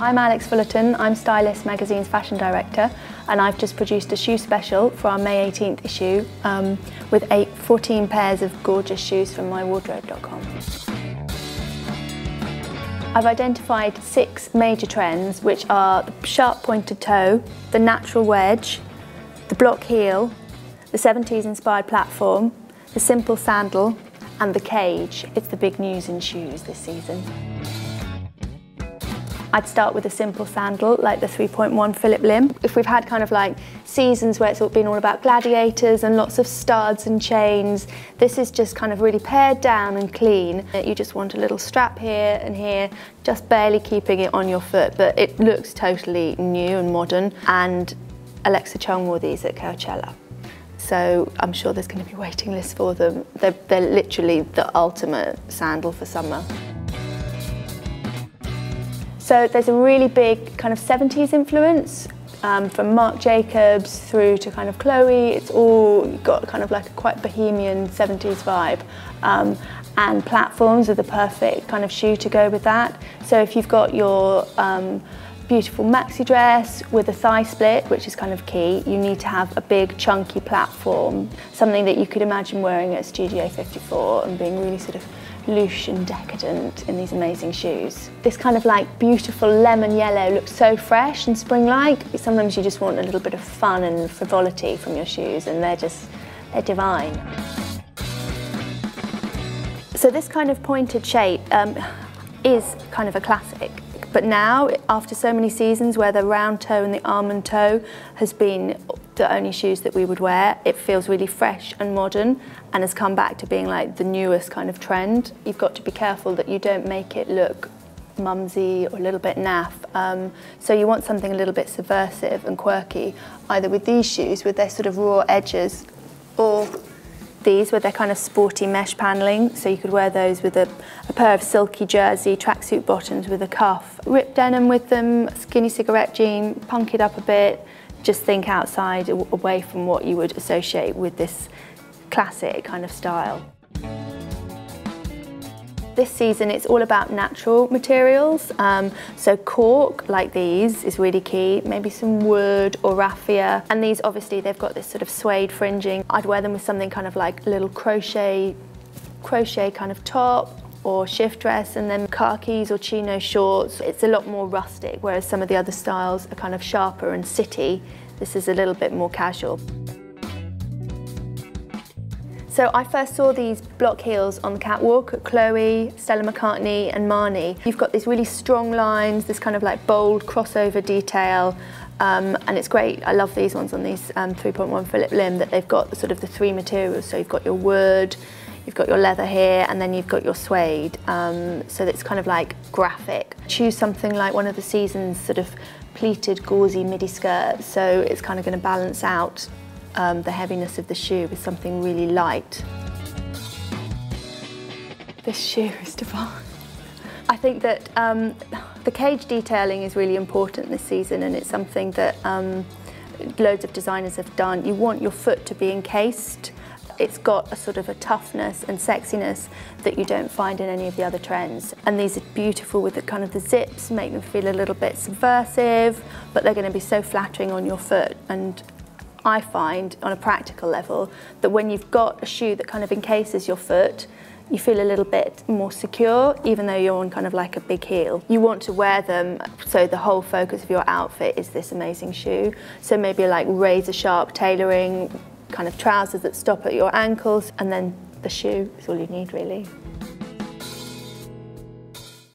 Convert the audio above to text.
I'm Alex Fullerton, I'm Stylist magazine's fashion director, and I've just produced a shoe special for our May 18th issue with 14 pairs of gorgeous shoes from mywardrobe.com. I've identified 6 major trends, which are the sharp pointed toe, the natural wedge, the block heel, the 70s inspired platform, the simple sandal, and the cage. It's the big news in shoes this season. I'd start with a simple sandal, like the 3.1 Phillip limb. If we've had kind of like seasons where it's been all about gladiators and lots of studs and chains, this is just kind of really pared down and clean. You just want a little strap here and here, just barely keeping it on your foot, but it looks totally new and modern. And Alexa Chung wore these at Coachella. So I'm sure there's going to be waiting lists for them. They're literally the ultimate sandal for summer. So there's a really big kind of 70s influence, from Marc Jacobs through to kind of Chloe. It's all got kind of like a quite bohemian 70s vibe. And platforms are the perfect kind of shoe to go with that. So if you've got your beautiful maxi dress with a thigh split, which is kind of key, you need to have a big chunky platform, something that you could imagine wearing at Studio 54 and being really sort of louche and decadent in these amazing shoes. This kind of like beautiful lemon yellow looks so fresh and spring-like. Sometimes you just want a little bit of fun and frivolity from your shoes, and they're divine. So this kind of pointed shape is kind of a classic. But now, after so many seasons where the round toe and the almond toe has been the only shoes that we would wear, it feels really fresh and modern and has come back to being like the newest kind of trend. You've got to be careful that you don't make it look mumsy or a little bit naff. So you want something a little bit subversive and quirky, either with these shoes with their sort of raw edges, or these with their kind of sporty mesh paneling. So you could wear those with a pair of silky jersey tracksuit bottoms with a cuff, ripped denim with them, skinny cigarette jean, punk it up a bit. Just think outside, away from what you would associate with this classic kind of style. This season it's all about natural materials, so cork like these is really key, maybe some wood or raffia, and these obviously they've got this sort of suede fringing. I'd wear them with something kind of like a little crochet kind of top or shift dress, and then khakis or chino shorts. It's a lot more rustic, whereas some of the other styles are kind of sharper and city. This is a little bit more casual. So I first saw these block heels on the catwalk at Chloe, Stella McCartney and Marni. You've got these really strong lines, this kind of like bold crossover detail, and it's great. I love these ones on these 3.1 Phillip limb, that they've got sort of the 3 materials. So you've got your wood, you've got your leather here, and then you've got your suede. So it's kind of like graphic. Choose something like one of the season's sort of pleated gauzy midi skirts, so it's kind of going to balance out the heaviness of the shoe with something really light. This shoe is divine. I think that the cage detailing is really important this season, and it's something that loads of designers have done. You want your foot to be encased. It's got a sort of a toughness and sexiness that you don't find in any of the other trends. And these are beautiful with the kind of the zips, make them feel a little bit subversive, but they're going to be so flattering on your foot. And I find, on a practical level, that when you've got a shoe that kind of encases your foot, you feel a little bit more secure, even though you're on kind of like a big heel. You want to wear them so the whole focus of your outfit is this amazing shoe. So maybe like razor sharp tailoring, kind of trousers that stop at your ankles, and then the shoe is all you need really.